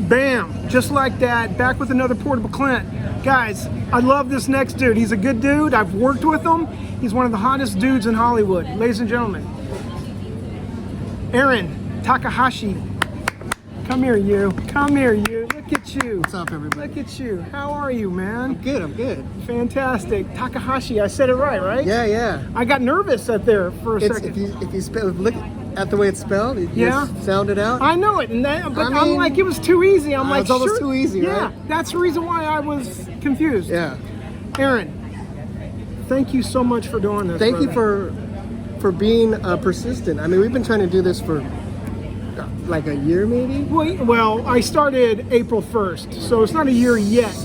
Bam, just like that, back with another Portable Clint. Guys, I love this next dude. He's a good dude. I've worked with him. He's one of the hottest dudes in Hollywood. Ladies and gentlemen, Aaron Takahashi. Come here, you. Come here, you. Look at you. What's up, everybody? Look at you. How are you, man? I'm good. Fantastic. Takahashi, I said it right? Yeah. I got nervous up there for a second. If you spell, look at the way it's spelled, you just sound it out. I know it, but I'm like, it was too easy. I'm like, it's almost too easy, yeah, right? that's the reason why I was confused. Yeah. Aaron, thank you so much for doing this. Thank you for being persistent. I mean, we've been trying to do this for like a year, maybe. Well, I started April 1st, so it's not a year yet.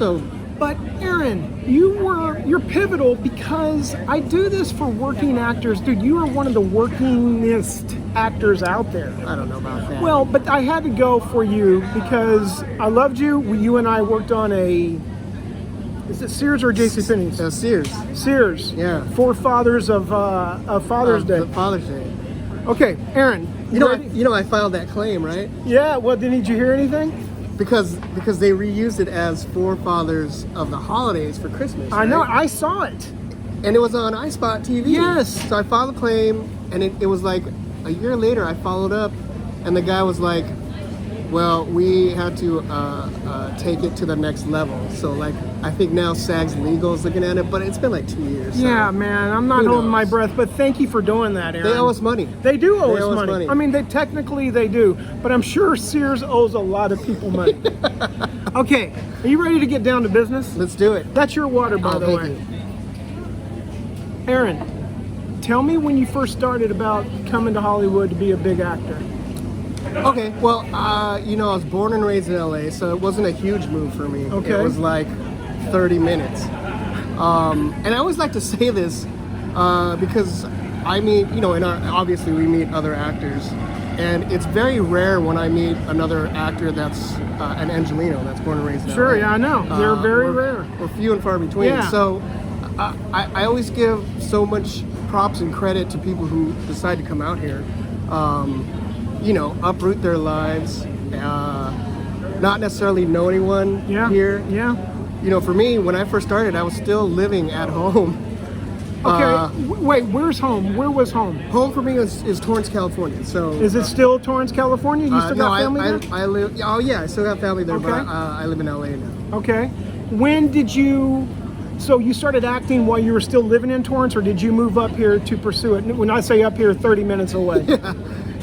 But Aaron, you're pivotal because I do this for working actors. Dude, you are one of the workingest actors out there. I don't know about that. Well, but I had to go for you because I loved you. You and I worked on is it Sears or JCPenney's? Sears. Sears. Yeah. Forefathers of Father's Day. Father's Day. Okay, Aaron. You know, I filed that claim, right? Yeah. Well, did you hear anything? Because they reused it as forefathers of the holidays for Christmas. I know. I saw it. And it was on iSpot TV. Yes. So I filed a claim, and it was like a year later I followed up, and the guy was like, well, we had to take it to the next level. So like, I think now SAG's legal is looking at it, but it's been like 2 years. So yeah, man, I'm not holding my breath, but thank you for doing that, Aaron. They owe us money. They do owe us money. I mean, technically they do, but I'm sure Sears owes a lot of people money. Okay, are you ready to get down to business? Let's do it. That's your water, by the way. Aaron, tell me when you first started about coming to Hollywood to be a big actor. Okay, well, I was born and raised in LA, so it wasn't a huge move for me. Okay. It was like 30 minutes. And I always like to say this because I meet, obviously we meet other actors, and it's very rare when I meet another actor that's an Angelino that's born and raised in LA. Sure, yeah, I know. They're very rare. Or few and far between. Yeah. So I always give so much props and credit to people who decide to come out here. Uproot their lives, not necessarily know anyone here. Yeah. For me, when I first started, I was still living at home. Okay, wait, where's home? Where was home? Home for me is Torrance, California. So is it still Torrance, California? You still got family there? I live. Oh yeah, I still got family there, but I live in LA now. Okay. When did you? So you started acting while you were still living in Torrance, or did you move up here to pursue it? When I say up here, 30 minutes away.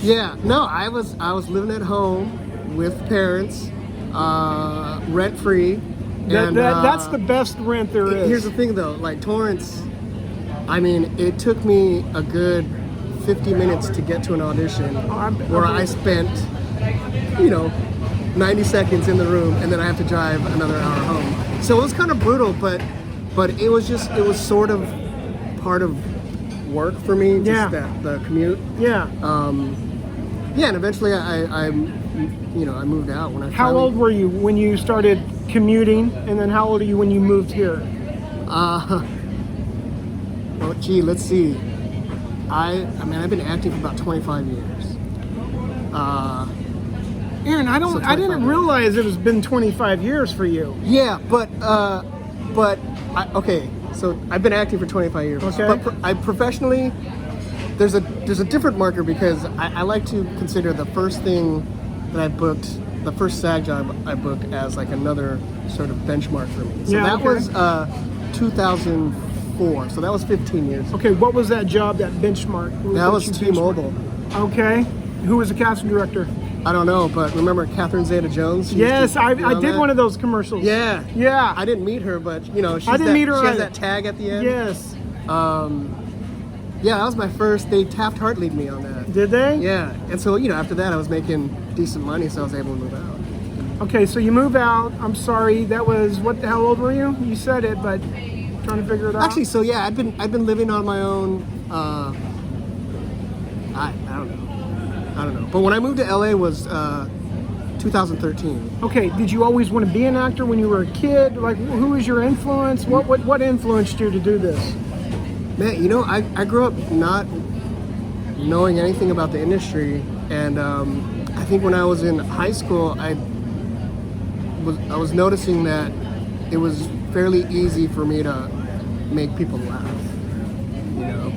Yeah, no, I was living at home with parents, rent free. That's the best rent there is. Here's the thing though, like Torrance, I mean, it took me a good 50 minutes to get to an audition where I spent, 90 seconds in the room and then I have to drive another hour home. So it was kind of brutal, but it was sort of part of work for me, just the commute. Yeah. And eventually I moved out when I. How old were you when you started commuting, and then how old are you when you moved here? Let's see. I've been acting for about 25 years. Aaron, I didn't realize it has been 25 years for you. Yeah, so I've been acting for 25 years. Okay. But I professionally, there's a different marker because I like to consider the first thing that I booked, the first SAG job I booked as like another sort of benchmark for me. So that was 2004. So that was 15 years. Okay, what was that job, that benchmark? That was T-Mobile. Okay. Who was the casting director? I don't know, but remember Catherine Zeta-Jones? Yes, I did one of those commercials. Yeah. Yeah. I didn't meet her, but she has that tag at the end. Yes. Yeah, that was my first. They Taft-Hartley'd me on that. Did they? Yeah, and so after that I was making decent money, so I was able to move out. Okay, so you move out. I'm sorry, that was how old were you? You said it, but trying to figure it out. Actually, so yeah, I've been living on my own. I don't know. But when I moved to LA was 2013. Okay, did you always want to be an actor when you were a kid? Like, who was your influence? What influenced you to do this? Man, I grew up not knowing anything about the industry, and I think when I was in high school, I was noticing that it was fairly easy for me to make people laugh, you know,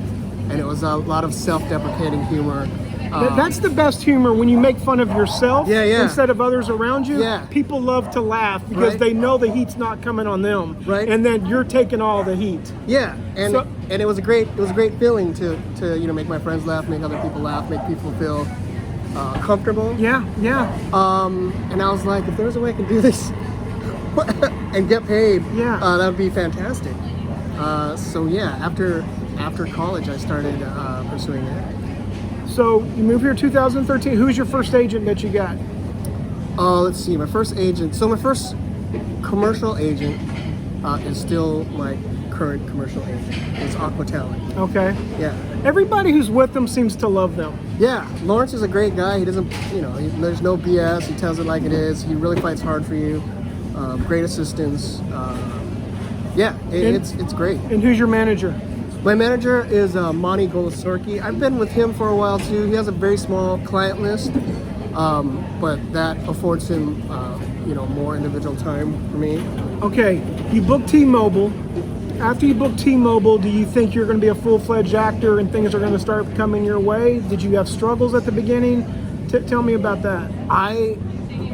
and it was a lot of self-deprecating humor. That's the best humor, when you make fun of yourself instead of others around you. Yeah. People love to laugh because they know the heat's not coming on them, Right. and then you're taking all the heat. Yeah, and it was a great feeling to you know, make my friends laugh, make other people laugh, make people feel comfortable. Yeah. And I was like, if there's a way I can do this and get paid, that would be fantastic. So yeah, after college, I started pursuing that. So you moved here 2013. Who's your first agent that you got? Let's see, my first agent. So my first commercial agent is still my current commercial agent. It's Aqua Talent. Okay. Yeah. Everybody who's with them seems to love them. Yeah, Lawrence is a great guy. He doesn't, you know, there's no BS. He tells it like it is. He really fights hard for you. Great assistance. It's great. And who's your manager? My manager is Monty Golasorki. I've been with him for a while too. He has a very small client list, but that affords him, you know, more individual time for me. Okay, you booked T-Mobile. After you booked T-Mobile, do you think you're going to be a full-fledged actor and things are going to start coming your way? Did you have struggles at the beginning? Tell me about that. I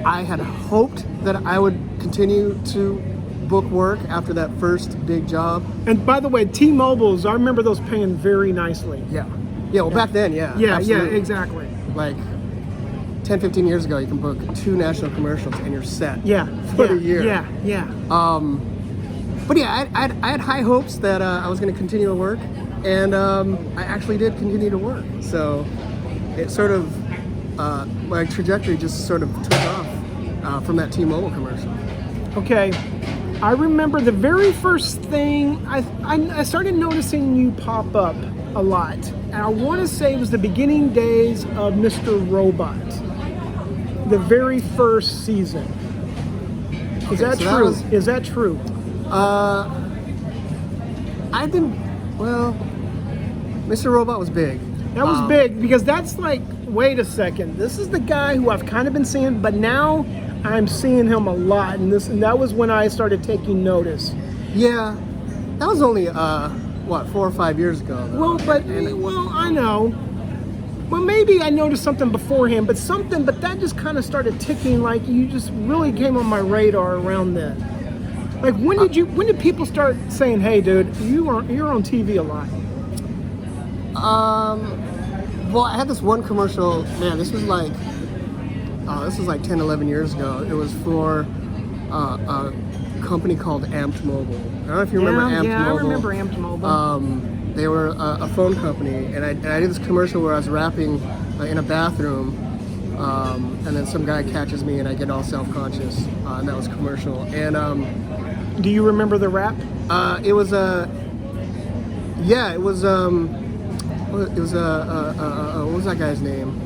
had hoped that I would continue to book work after that first big job. And by the way, T-Mobile's, I remember those paying very nicely. Yeah. Well, back then, yeah. Yeah, absolutely. exactly. Like 10, 15 years ago, you can book 2 national commercials and you're set for the year. Yeah. But yeah, I had high hopes that I was going to continue to work, and I actually did continue to work. So it sort of, my trajectory just sort of took off from that T-Mobile commercial. Okay. I remember the very first thing, I started noticing you pop up a lot. And I want to say it was the beginning days of Mr. Robot. The very first season. Is that true? Is that true? Mr. Robot was big. That was big because that's like, wait a second, this is the guy who I've kind of been seeing, but now I'm seeing him a lot, and that was when I started taking notice. Yeah, that was only 4 or 5 years ago. Though. Well, I know. Well, maybe I noticed something beforehand, but that just kind of started ticking. Like you just really came on my radar around then. Like when did people start saying, "Hey, dude, you're on TV a lot"? Well, I had this one commercial. Man, this was like 10, 11 years ago. It was for a company called Amped Mobile. I don't know if you remember Amped Mobile. Yeah, I remember Amped Mobile. They were a phone company, and I did this commercial where I was rapping in a bathroom, and then some guy catches me, and I get all self-conscious, and that was a commercial. And do you remember the rap? It was what was that guy's name?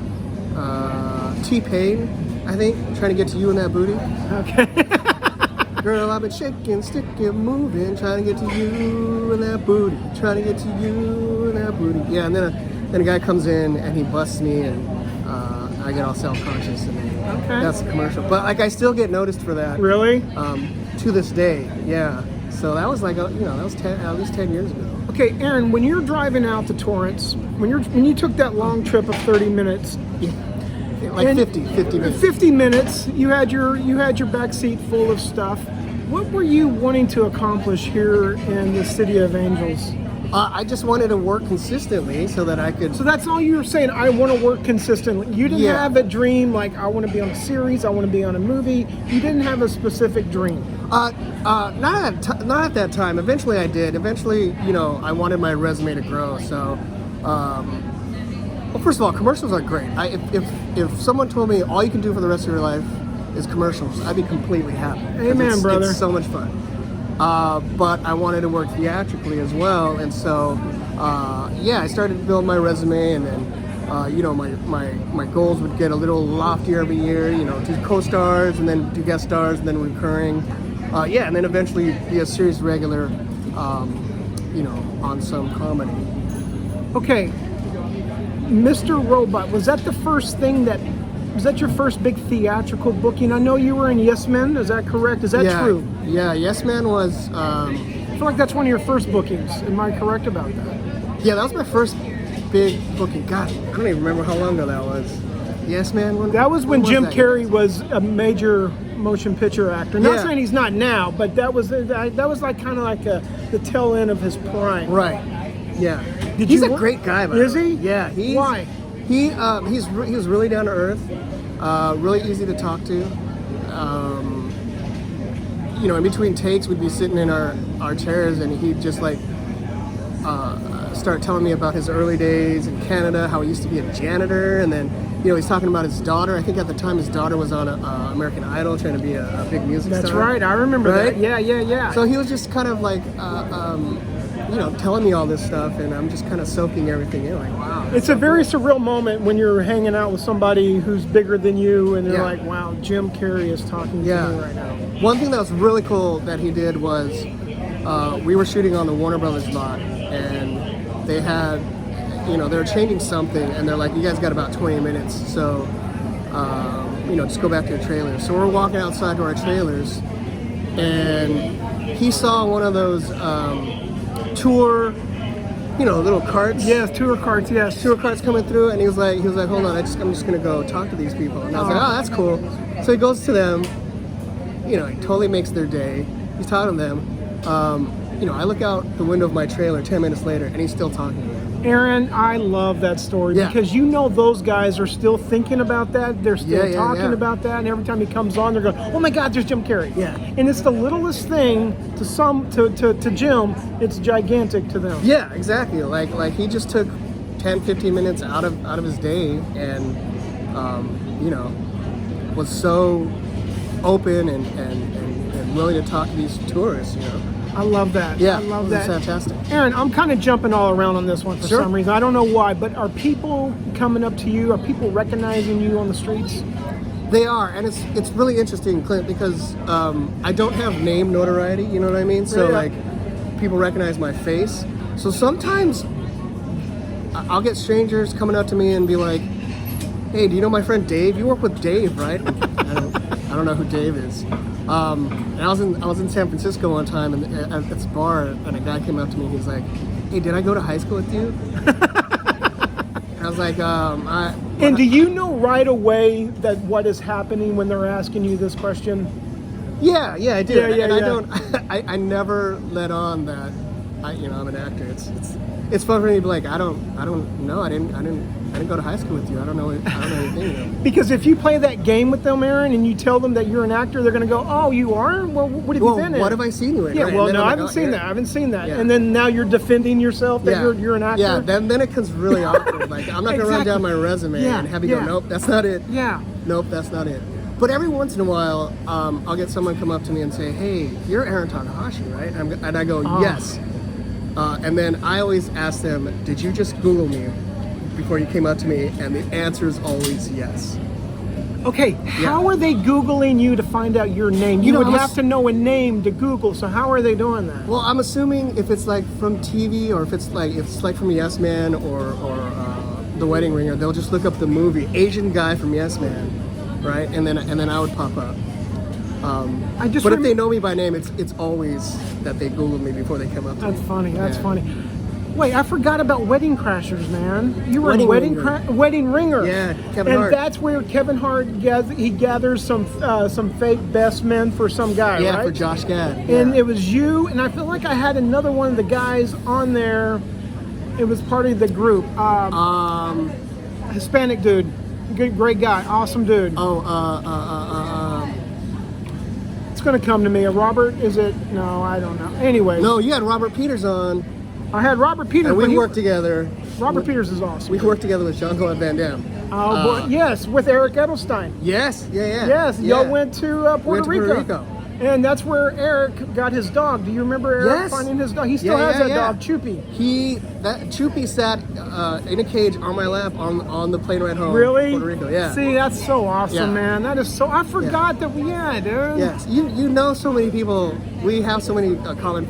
T-Pain, I think. Trying to get to you in that booty. Okay. Girl, I've been shaking, sticking, moving, trying to get to you in that booty, trying to get to you in that booty. Yeah, and then a guy comes in and he busts me, and I get all self-conscious, and that's a commercial. But like, I still get noticed for that. Really? To this day, yeah. So that was like, that was at least 10 years ago. Okay, Aaron, when you're driving out to Torrance, when you took that long trip of 30 minutes. Like 50 minutes. 50 minutes. You had your back seat full of stuff. What were you wanting to accomplish here in the City of Angels? I just wanted to work consistently so that I could. So that's all you were saying. I want to work consistently. You didn't have a dream like I want to be on a series. I want to be on a movie. You didn't have a specific dream. Not at that time. Eventually, I did. Eventually, I wanted my resume to grow. So. Well, first of all, commercials are great. If someone told me all you can do for the rest of your life is commercials, I'd be completely happy. Amen, brother. It's so much fun. But I wanted to work theatrically as well, and so I started to build my resume, and then my goals would get a little loftier every year. Do co-stars, and then do guest stars, and then recurring. And then eventually be a series regular. On some comedy. Okay. Mr. Robot, was that the first thing that Was that your first big theatrical booking? I know you were in Yes Men. Is that correct? Is that true? Yeah, Yes Man was. I feel like that's one of your first bookings. Am I correct about that? Yeah, that was my first big booking. God, I don't even remember how long ago that was. Yes Man. That was when Jim Carrey was a major motion picture actor. Not saying he's not now, but that was like kind of like the tail end of his prime. Right. Yeah. He's a great guy, by the way. Is he? Yeah. Why? He was really down to earth, really easy to talk to. You know, in between takes, we'd be sitting in our chairs, and he'd just like start telling me about his early days in Canada, how he used to be a janitor, and then he's talking about his daughter. I think at the time his daughter was on American Idol, trying to be a big music star. That's right. I remember that. Yeah. So he was just kind of like. Telling me all this stuff, and I'm just kind of soaking everything in. Like, wow. It's a very surreal moment when you're hanging out with somebody who's bigger than you, and they're like, wow, Jim Carrey is talking to me right now. One thing that was really cool that he did was we were shooting on the Warner Brothers lot, and they had, they were changing something, and they're like, you guys got about 20 minutes, so, just go back to your trailers. So we're walking outside to our trailers, and he saw one of those tour, little carts. Yes, tour carts. Yes, tour carts coming through, and he was like, hold on, I'm just gonna go talk to these people. And I was like, oh, that's cool. So he goes to them. He totally makes their day. He's talking to them. I look out the window of my trailer 10 minutes later, and he's still talking to them. Aaron, I love that story because those guys are still thinking about that. They're still talking about that, and every time he comes on, they're going, "Oh my God, there's Jim Carrey!" Yeah, and it's the littlest thing to Jim. It's gigantic to them. Yeah, exactly. Like he just took 10, 15 minutes out of his day, and was so open and willing to talk to these tourists. I love that. Yeah, I love that. It's fantastic. Aaron, I'm kind of jumping all around on this one for some reason. I don't know why, but are people coming up to you? Are people recognizing you on the streets? They are, and it's really interesting, Clint, because I don't have name notoriety. You know what I mean? So like, people recognize my face. So sometimes I'll get strangers coming up to me and be like, "Hey, do you know my friend Dave? You work with Dave, right?" I don't know who Dave is. And I was in San Francisco one time, and at this bar, and a guy came up to me. He was like, "Hey, did I go to high school with you?" I was like, And do you know right away that what is happening when they're asking you this question? Yeah, I do. Yeah. I don't. I never let on that. I'm an actor. It's fun for me to be like, I don't know. I didn't go to high school with you. I don't know anything. Because if you play that game with them, Aaron, and you tell them that you're an actor, they're going to go, "Oh, you are? Well, what have you been in? What have I seen you in?" Yeah, right? well, no, I haven't seen that. I haven't seen that. Yeah. And then now you're defending yourself that you're an actor. Yeah, then it becomes really awkward. Like, I'm not going to run down my resume and have you go, "Nope, that's not it." Yeah. Nope, that's not it. But every once in a while, I'll get someone come up to me and say, "Hey, you're Aaron Takahashi, right?" And I go, "Yes." And then I always ask them, "Did you just Google me before you came up to me?" And the answer is always yes. Okay, how are they Googling you to find out your name? You would have to know a name to Google, so how are they doing that? Well, I'm assuming if it's like from TV, or if it's like from Yes Man or The Wedding Ringer, they'll just look up the movie Asian guy from Yes Man, right? And then I would pop up. But if they know me by name, it's always that they Googled me before they come up to me. That's funny. That's funny. Wait, I forgot about Wedding Crashers, man. You were in Wedding Ringer. Yeah, Kevin Hart. And that's where Kevin Hart gathers some fake best men for some guy, right? Yeah, for Josh Gad. And it was you, and I feel like I had another one of the guys on there. It was part of the group. Hispanic dude. Good, great guy. Awesome dude. It's going to come to me. Robert, is it? No, I don't know. Anyway. No, you had Robert Peters on. I had Robert Peters. And we worked together. Robert Peters is awesome. We worked together with Jean-Claude Van Damme. Yes, with Eric Edelstein. Yes, yeah. Yes, y'all went to Puerto Rico. And that's where Eric got his dog. Do you remember Eric Yes. finding his dog? He still has that dog, Choopy. Choopy sat in a cage on my lap on the plane ride home. Really? To Puerto Rico, yeah. See, that's so awesome, Yeah. man. That is so. I forgot that dude. Yes, you know so many people. We have so many common,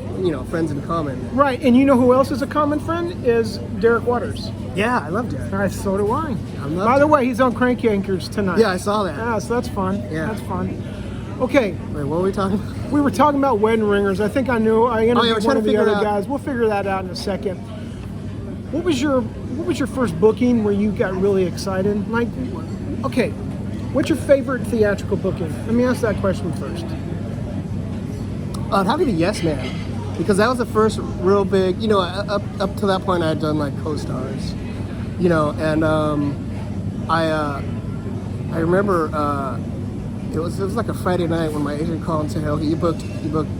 friends in common. Right, and you know who else is a common friend? Is Derek Waters. Yeah, I love Derek. So do I. love By the way, he's on Crank Yankers tonight. Yeah, I saw that. Yeah, so that's fun. Yeah. That's fun. Okay, Wait, what were we talking about? we were talking about wedding ringers. I think I knew. I interviewed we're one trying of to the figure other out- guys. We'll figure that out in a second. What was your first booking where you got really excited? Like, okay, what's your favorite theatrical booking? Let me ask that question first. It'd have to be Yes Man, because that was the first real big. Up to that point, I had done like co-stars, and I remember it was like a Friday night when my agent called and said, "Oh, you booked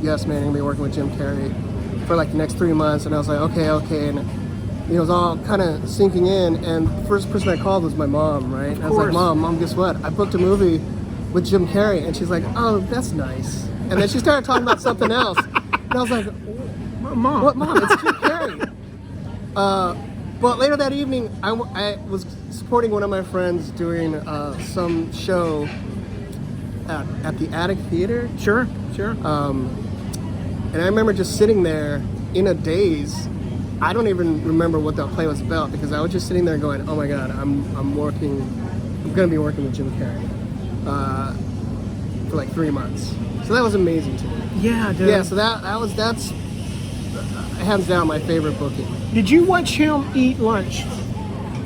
Yes Man, and you're gonna be working with Jim Carrey for like the next 3 months," and I was like, okay, and it was all kind of sinking in, and the first person I called was my mom, right? And I was like, Mom, guess what? I booked a movie with Jim Carrey, and she's like, "Oh, that's nice." And then she started talking about something else, and I was like, Mom. "What, Mom? It's Jim Carrey." But later that evening, I was supporting one of my friends doing some show at the Attic Theater. Sure. And I remember just sitting there in a daze. I don't even remember what that play was about, because I was just sitting there going, "Oh my God, I'm going to be working with Jim Carrey for like 3 months." So that was amazing to me. Yeah, dude. Yeah, so that's hands down my favorite booking. Did you watch him eat lunch?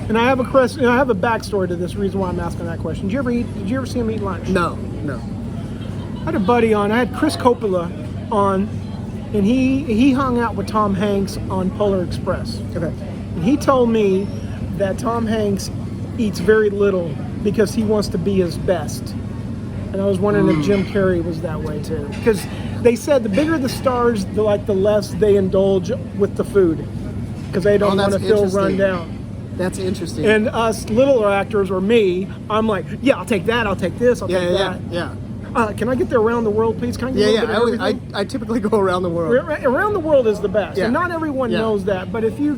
And I have a question. I have a backstory to this reason why I'm asking that question. Did you ever see him eat lunch? No. I had a buddy on. I had Chris Coppola on, and he hung out with Tom Hanks on Polar Express. Okay. And he told me that Tom Hanks eats very little because he wants to be his best. And I was wondering if Jim Carrey was that way too, because they said the bigger the stars, the less they indulge with the food, because they don't want to feel run down. That's interesting. And us littler actors, or me, I'm like, yeah, I'll take that, I'll take this, I'll take that. Yeah. Can I get the around the world, please? Can I get a little bit of everything? I typically go around the world. Around the world is the best, and not everyone Yeah. knows that. But if you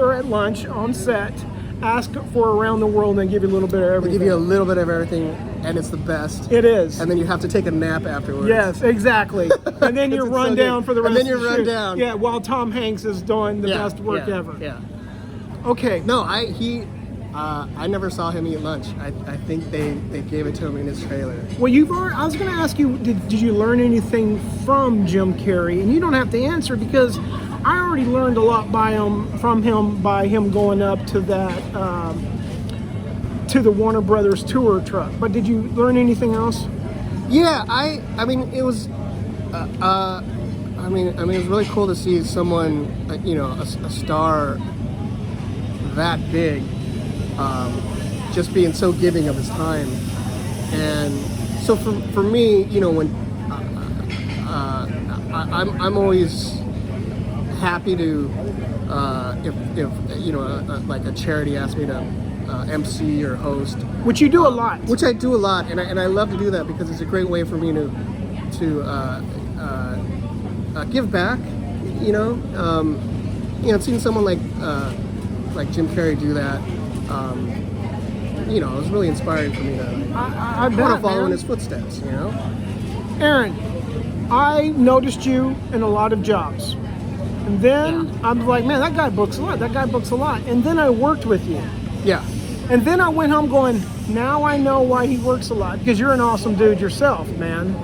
are at lunch on set, ask for around the world, and they give you a little bit of They everything. give you a little bit of everything, and it's the best. It is. And then you have to take a nap afterwards. Yes, exactly. And then you're It's run so down good. for the rest And then of the you're run shoot. down. Yeah, while Tom Hanks is doing the best work ever. Yeah. Okay. No, I never saw him eat lunch. I think they gave it to him in his trailer. Well, I was going to ask you, did you learn anything from Jim Carrey? And you don't have to answer, because I already learned a lot from him by him going up to that to the Warner Brothers tour truck. But did you learn anything else? Yeah, I mean it was it was really cool to see someone a star that big just being so giving of his time. And so for me, when I'm always happy to if like a charity asks me to MC or host, Which you do a lot. which I do a lot, and I love to do that, because it's a great way for me to give back. Seeing someone like Jim Carrey do that, it was really inspiring for me to I want to follow in his footsteps. Aaron, I noticed you in a lot of jobs. And then I'm like, man, that guy books a lot. And then I worked with you. Yeah. And then I went home going, now I know why he works a lot, because you're an awesome dude yourself, man.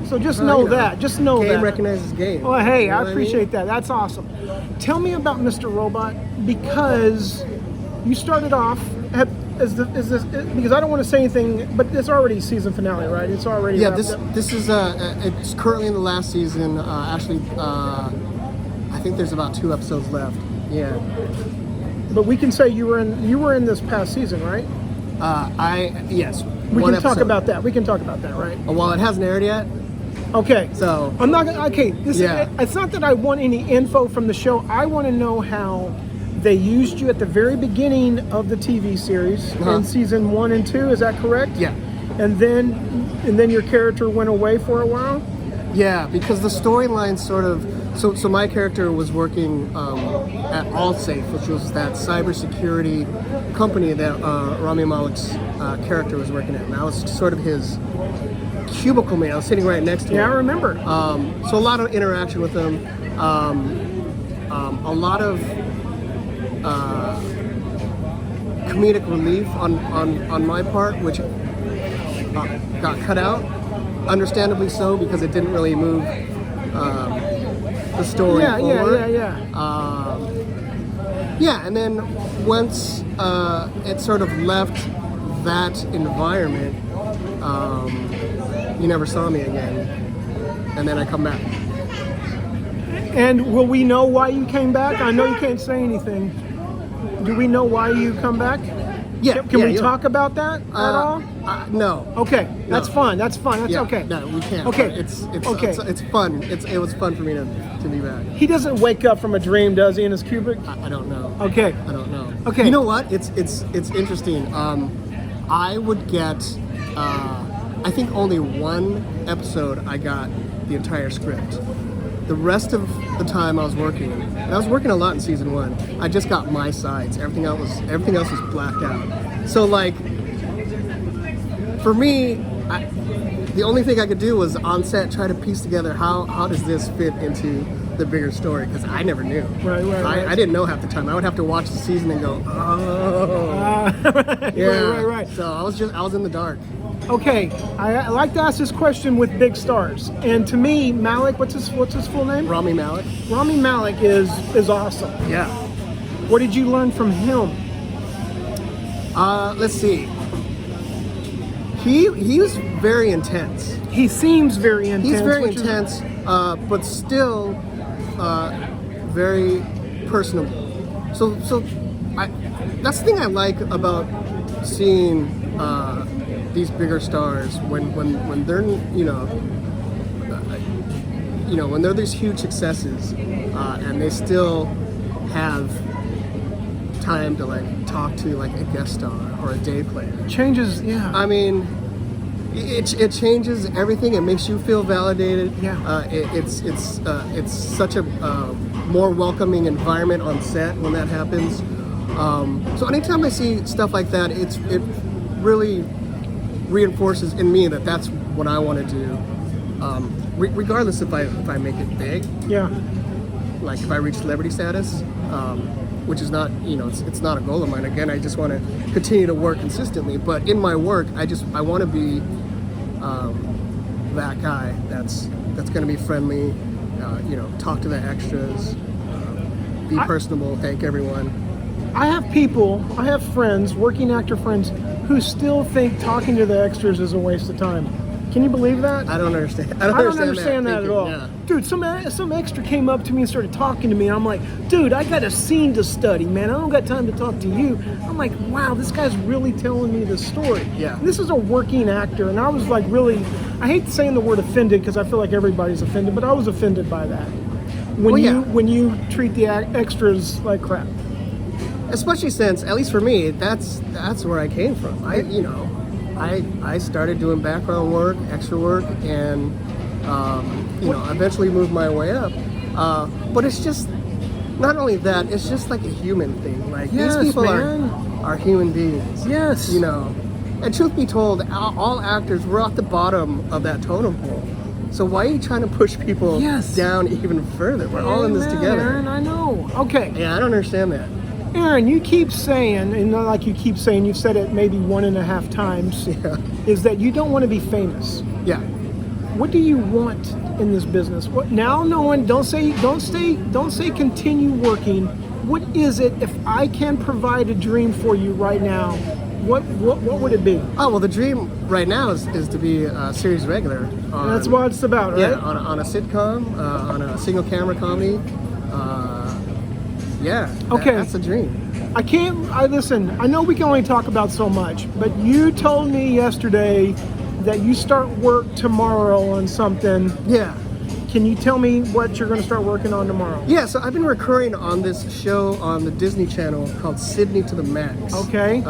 So just know that. Just know that. Game recognizes game. Well, hey, You know I what appreciate mean? that. That's awesome. Tell me about Mr. Robot, because you started off because I don't want to say anything, but it's already season finale, right? It's already wrapped up. This is it's currently in the last season. I think there's about 2 episodes left. Yeah. But we can say you were in this past season, right? Yes. We one can talk episode. about that. We can talk about that, right? Well, it hasn't aired yet. Okay. So I'm not gonna. Okay. Yeah. It's not that I want any info from the show. I want to know how they used you at the very beginning of the TV series in season 1 and 2. Is that correct? Yeah. And then your character went away for a while. Yeah, because the storyline sort of so my character was working at AllSafe, which was that cybersecurity company that Rami Malek's character was working at, and I was sort of his cubicle mate. I was sitting right next to him. Yeah, I remember. So a lot of interaction with him, a lot of comedic relief on my part, which got cut out. Understandably so, because it didn't really move the story forward. Yeah, and then once it sort of left that environment, you never saw me again, and then I come back. And will we know why you came back? I know you can't say anything. Do we know why you come back? Yeah. Can we talk about that at all? No. Okay, that's fine. That's Yeah, okay. No, we can't. Okay. It's Okay. It's fun. It was fun for me to be back. He doesn't wake up from a dream, does he, in his cubic? I don't know. Okay. I don't know. Okay. You know what? It's interesting. I would get. I think only one episode I got the entire script. The rest of the time I was working, and I was working a lot in season 1. I just got my sides. Everything else was blacked out. So like, for me, the only thing I could do was on set try to piece together how does this fit into the bigger story, because I never knew. Right. I didn't know half the time. I would have to watch the season and go, oh, yeah. Right. So I was in the dark. Okay, I like to ask this question with big stars, and to me, Malek, what's his full name? Rami Malek. Rami Malek is awesome. Yeah. What did you learn from him? Let's see. He was very intense. He seems very intense. He's very intense, but still very personable. So that's the thing I like about seeing these bigger stars when they're when they're these huge successes and they still have time to like talk to like a guest star or a day player. Changes, yeah. I mean, it changes everything. It makes you feel validated. Yeah. It's such a more welcoming environment on set when that happens. So anytime I see stuff like that, it really reinforces in me that that's what I want to do. Regardless if I make it big. Yeah. Like if I reach celebrity status, which is not, it's not a goal of mine. Again, I just want to continue to work consistently. But in my work, I want to be that guy that's going to be friendly, talk to the extras, be personable, thank everyone. I have friends, working actor friends, who still think talking to the extras is a waste of time. Can you believe that? I don't understand. I don't understand that at all. Yeah. Dude, some extra came up to me and started talking to me, and I'm like, dude, I got a scene to study, man. I don't got time to talk to you. I'm like, wow, this guy's really telling me the story. Yeah. And this is a working actor, and I was like really, I hate saying the word offended because I feel like everybody's offended, but I was offended by that. When you treat the extras like crap. Especially since, at least for me, that's where I came from. I started doing background work, extra work, and eventually moved my way up. But it's just not only that; it's just like a human thing. Like these people are human beings. Yes. And truth be told, all actors we're at the bottom of that totem pole. So why are you trying to push people down even further? We're all in this together. Aaron, I know. Okay. Yeah, I don't understand that. Aaron, you keep saying, and not like you keep saying, you've said it maybe 1.5 times, is that you don't want to be famous. Yeah. What do you want in this business? What now? No one. Don't say continue working. What is it? If I can provide a dream for you right now, what would it be? Oh well, the dream right now is to be a series regular. That's what it's about, right? Yeah, on a sitcom, on a single camera comedy. Okay. That's a dream. Listen, I know we can only talk about so much, but you told me yesterday that you start work tomorrow on something. Yeah. Can you tell me what you're going to start working on tomorrow? Yeah, so I've been recurring on this show on the Disney Channel called Sydney to the Max. Okay.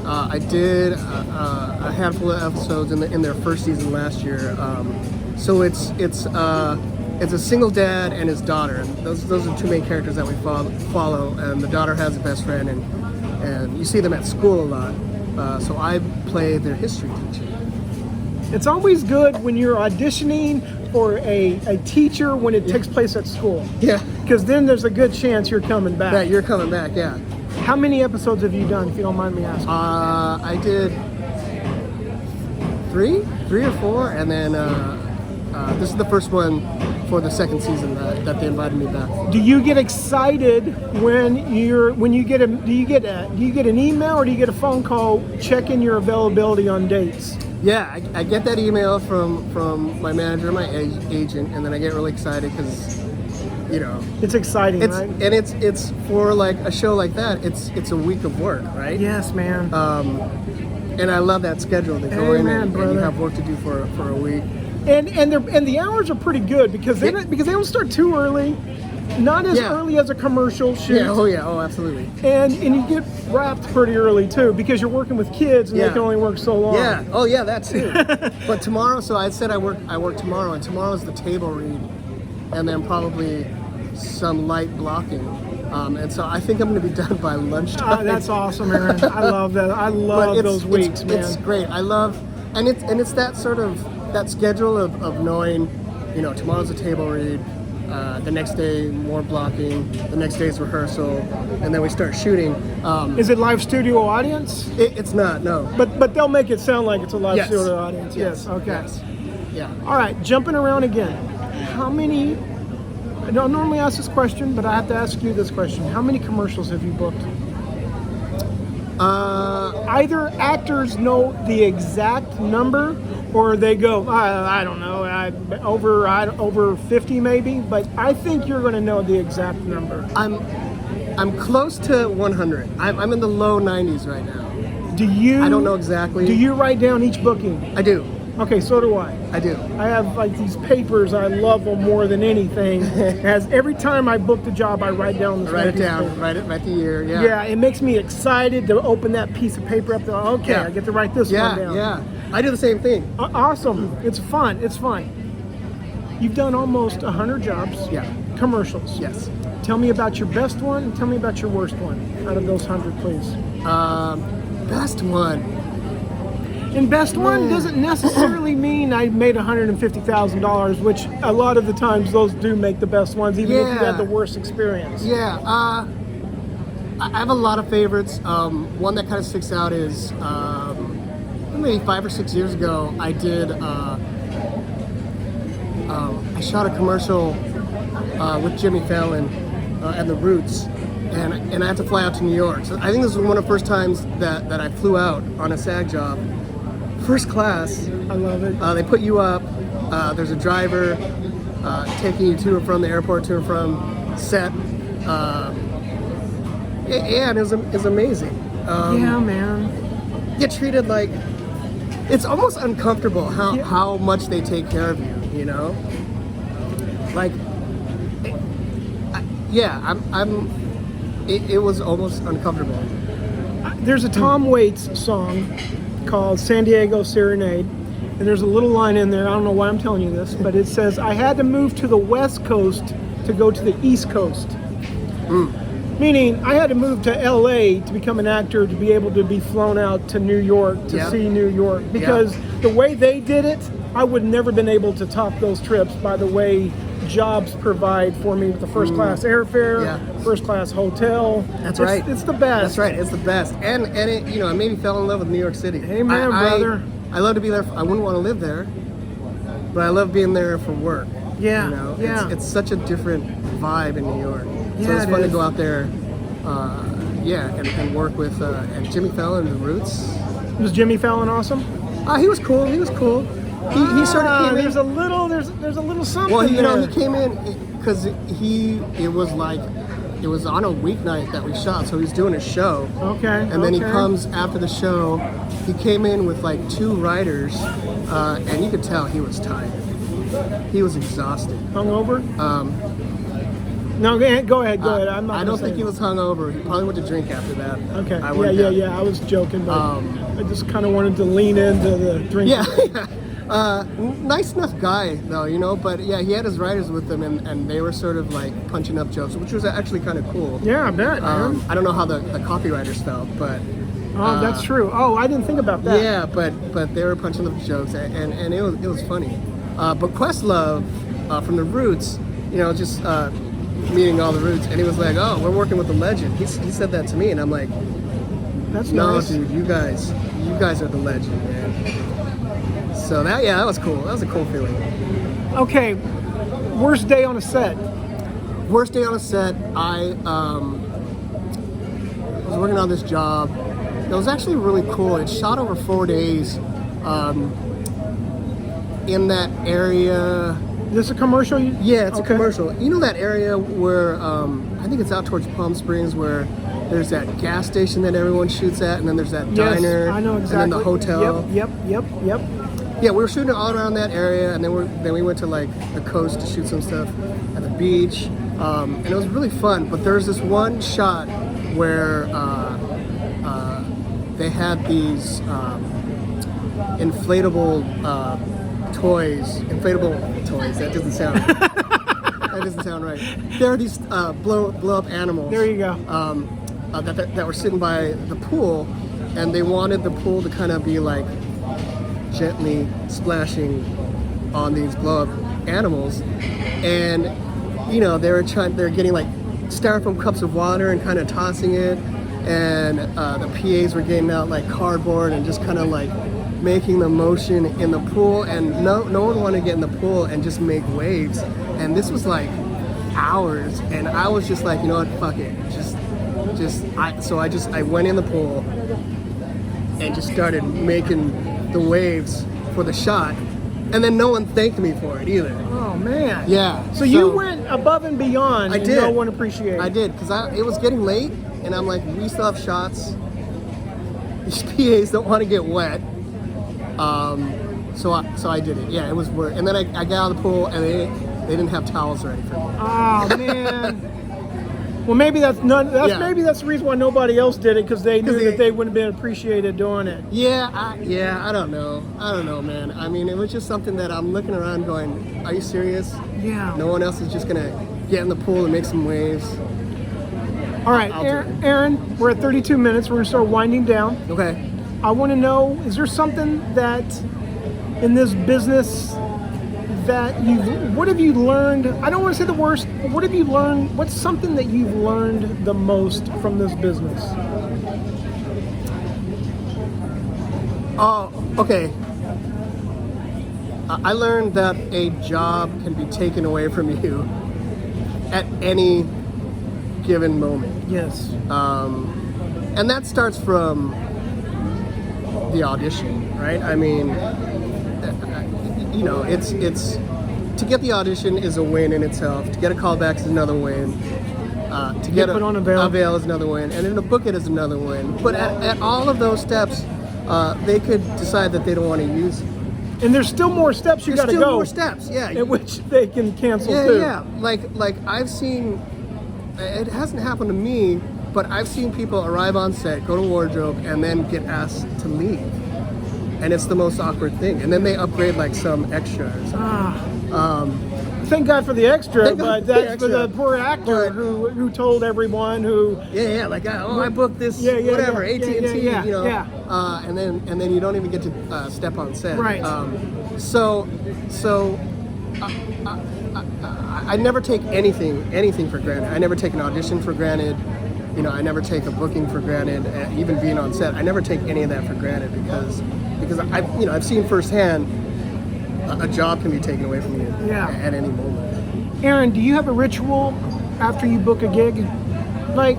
I did a handful of episodes in their first season last year. So it's a single dad and his daughter. And those are the two main characters that we follow. And the daughter has a best friend, and you see them at school a lot. So I play their history teacher. It's always good when you're auditioning for a teacher when it takes place at school. Yeah. Because then there's a good chance you're coming back. That you're coming back, yeah. How many episodes have you done, if you don't mind me asking? I did three or four, and then this is the first one for the second season that they invited me back. Do you get excited when you get an email or do you get a phone call checking your availability on dates? Yeah, I get that email from my manager, my agent, and then I get really excited because, you know, it's exciting, right? And it's for like a show like that. It's a week of work, right? Yes, man. And I love that schedule. They go in and you have work to do for a week. And the hours are pretty good because they don't start too early, not as early as a commercial shoot. Oh, absolutely. And you get wrapped pretty early too because you're working with kids and they can only work so long. Yeah. Oh yeah, that too. But tomorrow, so I said I work tomorrow, and tomorrow's the table read, and then probably some light blocking. And so I think I'm going to be done by lunchtime. That's awesome, Aaron. I love that. I love those weeks, man. It's great. I love, and it's that sort of that schedule of knowing, you know, tomorrow's a table read, the next day more blocking, the next day's rehearsal, and then we start shooting. Is it live studio audience? It's not, no. But they'll make it sound like it's a live Yes. studio audience. Yes. Okay. Yes. Yeah. All right. Jumping around again. How many? I don't normally ask this question, but I have to ask you this question. How many commercials have you booked? Either actors know the exact number, or they go, I don't know, over 50 maybe. But I think you're going to know the exact number. I'm close to 100. I'm in the low 90s right now. Do you? I don't know exactly. Do you write down each booking? I do. Okay, so do I. I do. I have like these papers. I love them more than anything. As every time I book the job, I write down. Write it down. Write the year. Yeah. Yeah, it makes me excited to open that piece of paper up. Okay, I get to write this one down. Yeah. I do the same thing. Awesome. It's fun. It's fun. You've done almost 100 jobs. Yeah. Commercials. Yes. Tell me about your best one and tell me about your worst one out of those 100, please. Best one. And best one doesn't necessarily mean I made $150,000, which a lot of the times those do make the best ones, even if you had the worst experience. Yeah, I have a lot of favorites. One that kind of sticks out is maybe 5 or 6 years ago, I did. I shot a commercial with Jimmy Fallon and the Roots. And I had to fly out to New York. So I think this was one of the first times that I flew out on a SAG job. First class. I love it. They put you up. There's a driver taking you to and from the airport, to and from set. And it's amazing. Yeah, man. Get treated like it's almost uncomfortable how much they take care of you. You know, like it was almost uncomfortable. There's a Tom Waits song called San Diego Serenade, and there's a little line in there, I don't know why I'm telling you this, but it says, I had to move to the West Coast to go to the East Coast. Meaning, I had to move to LA to become an actor to be able to be flown out to New York to see New York. Because the way they did it, I would never been able to top those trips by the way jobs provide for me with the first class airfare, first class hotel. That's right. It's the best. That's right. It's the best. And it, you know, I made me fall in love with New York City. Amen, brother. I love to be there. I wouldn't want to live there, but I love being there for work. Yeah. You know, it's such a different vibe in New York. So Yeah, it's fun is. to go out there, and work with and Jimmy Fallon and the Roots. Was Jimmy Fallon awesome? He was cool. He sort of came in. There's a little something. Well, you know, there. he came in because it was on a weeknight that we shot, so he was doing a show. Okay. And then he comes after the show. He came in with like 2 writers, and you could tell he was tired. He was exhausted. Hungover? No, go ahead. I'm not I don't think he was hungover. He probably went to drink after that. Okay. I worked out. Yeah. I was joking, but I just kind of wanted to lean into the drink. Yeah. Nice enough guy though, you know. But yeah, he had his writers with him, and they were sort of like punching up jokes, which was actually kind of cool. Yeah, I bet, man. I don't know how the copywriters felt, but. Oh, that's true. Oh, I didn't think about that. Yeah, but they were punching up jokes, and it was funny. But Questlove from the Roots, you know, just meeting all the Roots, and he was like, "Oh, we're working with the legend." He said that to me, and I'm like, That's "No, nice. dude, you guys are the legend, man." So that was cool. That was a cool feeling. Okay, worst day on a set. Worst day on a set, I was working on this job. It was actually really cool. It shot over 4 days in that area. Is this a commercial? Yeah, it's Okay. a commercial. You know that area where I think it's out towards Palm Springs, where there's that gas station that everyone shoots at, and then there's that Yes, diner, I know exactly. and then the hotel. Yep. Yeah, we were shooting all around that area, and then we went to like the coast to shoot some stuff at the beach, and it was really fun. But there's this one shot where they had these inflatable toys. That doesn't sound. That doesn't sound right. There are these blow up animals. There you go. That were sitting by the pool, and they wanted the pool to kind of be like gently splashing on these blow up animals, and you know they're getting like styrofoam cups of water and kind of tossing it, and the PAs were getting out like cardboard and just kind of like making the motion in the pool, and no one wanted to get in the pool and just make waves, and this was like hours, and I was just like, you know what, fuck it, I went in the pool and just started making the waves for the shot, and then no one thanked me for it either. Oh man. Yeah. So you went above and beyond. I and did. No one appreciated. I did, because it was getting late, and I'm like, we still have shots. These PAs don't want to get wet. So I did it. Yeah, it was work. And then I got out of the pool, and they didn't have towels ready for me. Oh man. Well, maybe that's maybe that's the reason why nobody else did it, because they knew that they wouldn't have been appreciated doing it. Yeah, I don't know, man. I mean, it was just something that I'm looking around going, are you serious? Yeah. No one else is just gonna get in the pool and make some waves. All right, Aaron, we're at 32 minutes. We're gonna start winding down. Okay. I want to know, is there something that in this business that what have you learned? I don't want to say the worst. What have you learned? What's something that you've learned the most from this business? Oh, okay. I learned that a job can be taken away from you at any given moment. Yes. And that starts from the audition, right? I mean, you know, it's to get the audition is a win in itself. To get a callback is another win. To get put on a veil is another win, and then to book it is another win. But at all of those steps, they could decide that they don't want to use it. And there's still more steps you got to go. There's still more steps, yeah. At which they can cancel too. Yeah. Like I've seen, it hasn't happened to me, but I've seen people arrive on set, go to wardrobe, and then get asked to leave. And it's the most awkward thing. And then they upgrade like some extras. Thank God for the extra, Thank God but for the that's extra. for the poor actor who told everyone who. Yeah, like I booked this whatever AT&T, you know, and then you don't even get to step on set. Right. So I never take anything for granted. I never take an audition for granted. You know, I never take a booking for granted. Even being on set, I never take any of that for granted because I've seen firsthand a job can be taken away from you at any moment. Aaron, do you have a ritual after you book a gig? Like,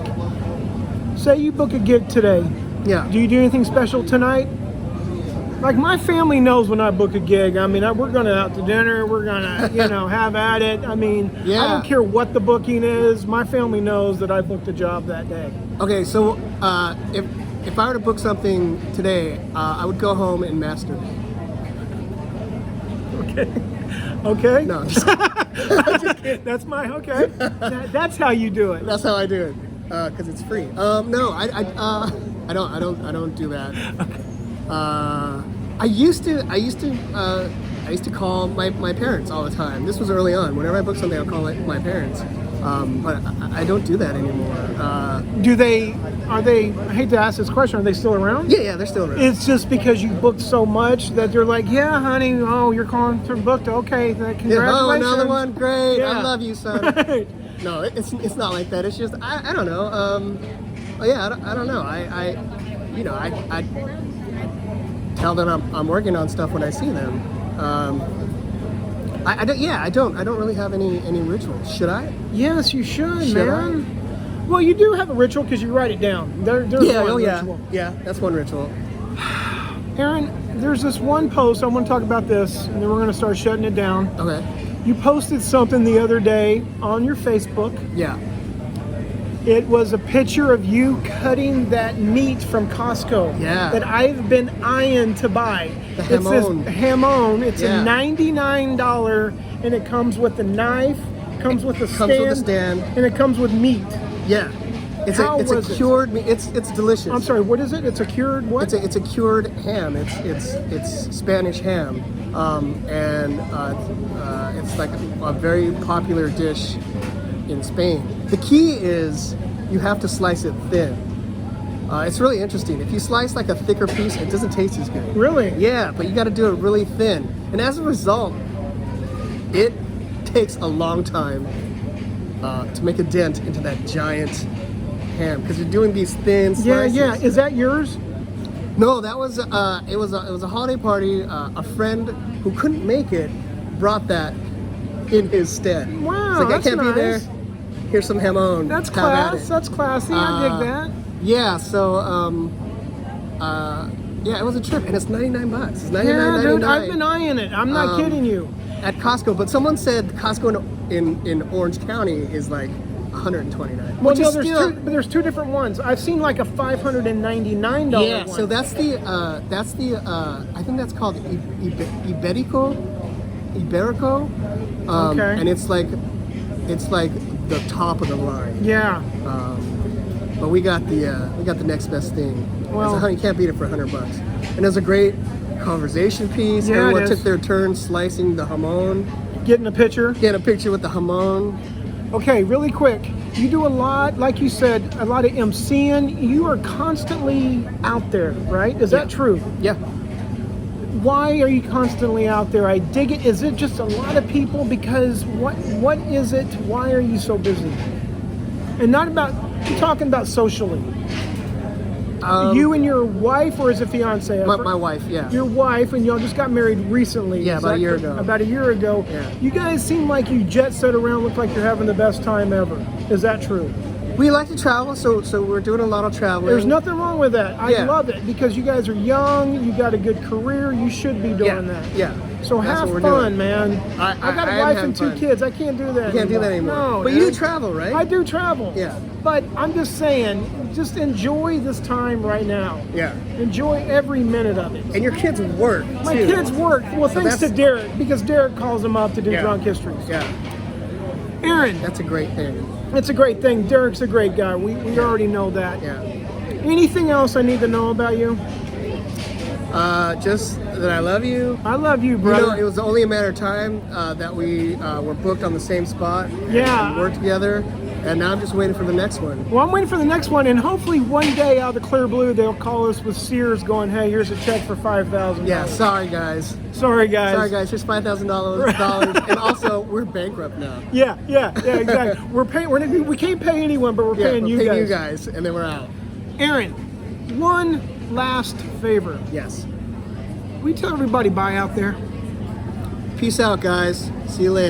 say you book a gig today. Yeah. Do you do anything special tonight? Like, my family knows when I book a gig. I mean, we're going out to dinner. We're going to, have at it. I mean, I don't care what the booking is. My family knows that I booked a job that day. Okay, so if I were to book something today, I would go home and masturbate. Okay. No, I'm just That's my okay. That's how you do it. That's how I do it, because it's free. No, I don't do that. I used to call my parents all the time. This was early on. Whenever I book something, I'll call my parents. But I don't do that anymore. Are they, I hate to ask this question, are they still around? Yeah, they're still around. It's just because you booked so much that they're like, yeah, honey, oh, you're calling for booked. Okay, congratulations. Yeah, oh, another one, great. Yeah. I love you, son. Right. No, it's not like that. It's just I don't know. I don't know. I tell them I'm working on stuff when I see them. I don't really have any rituals. Should I? Yes, you should, Should man. Well, you do have a ritual because you write it down. There's one ritual. Yeah, that's one ritual. Aaron, there's this one post. I want to talk about this, and then we're going to start shutting it down. Okay. You posted something the other day on your Facebook. Yeah. It was a picture of you cutting that meat from Costco. Yeah. That I've been eyeing to buy. The It says hamon. hamon. It's Yeah. a $99, and it comes with a knife, comes with a Comes with a stand. and it comes with meat. Yeah. It's How a was it? cured meat. It's delicious. I'm sorry, what is it? It's a cured what? It's a cured ham. It's Spanish ham, and it's like a very popular dish in Spain. The key is you have to slice it thin. It's really interesting. If you slice like a thicker piece, it doesn't taste as good. Really? Yeah, but you got to do it really thin, and as a result, it takes a long time to make a dent into that giant ham because you're doing these thin slices. Yeah. Is that yours? No, that was it was a holiday party. A friend who couldn't make it brought that in his stead. Wow, It's like, that's I can't be there. nice. Here's some hamon. That's Have at class. it. That's classy. I dig that. Yeah. So yeah, it was a trip, and it's $99. It's $99.99. Yeah, dude, I've been eyeing it. I'm not kidding you. At Costco, but someone said Costco in Orange County is like $129. Well, which no, is still, there's two different ones. I've seen like a $599 yeah. one. So that's the I think that's called Iberico, Okay. and it's like the top of the line. Yeah. But we got the next best thing. Well- So you can't beat it for $100. And it was a great conversation piece. Yeah, it Everyone is. took their turn slicing the hamon. Getting a picture. Get a picture with the hamon. Okay, really quick. You do a lot, like you said, a lot of emceeing. You are constantly out there, right? Is that true? Yeah. Why are you constantly out there? I dig it. Is it just a lot of people? Because what is it? Why are you so busy? And not about, I'm talking about socially. You and your wife, or is it fiance? My wife, yeah. Your wife, and y'all just got married recently. Yeah, Is about a that year correct? ago. About a year ago. Yeah. You guys seem like you jet set around, look like you're having the best time ever. Is that true? We like to travel, so we're doing a lot of traveling. There's nothing wrong with that. I Yeah. love it because you guys are young, you got a good career, you should be doing that. Yeah. So That's have what we're fun, doing. man. I got a I am wife having and two fun. kids. I can't do that. You can't do that anymore. No, But you do dude. travel, right? I do travel. Yeah. But I'm just saying, just enjoy this time right now. Yeah. Enjoy every minute of it. And your kids work, My too. kids work. Well, thanks to that's- Derek, because Derek calls them up to do Yeah. drunk histories. Yeah. Aaron, That's a great thing. it's a great thing. Derek's a great guy. We already know that. Yeah. Anything else I need to know about you? Just that I love you. I love you, You brother. know, it was only a matter of time that we were booked on the same spot. Yeah. And worked together. And now I'm just waiting for the next one. Well, I'm waiting for the next one, and hopefully one day out of the clear blue, they'll call us with Sears going, hey, here's a check for $5,000. Yeah, sorry guys. Sorry, guys. Sorry guys, here's $5,000. And also, we're bankrupt now. Yeah, exactly. We're paying. We can't pay anyone, but we're Yeah, paying we're you paying guys. you guys, and then we're out. Aaron, one last favor. Yes. Will you tell everybody bye out there? Peace out, guys. See you later.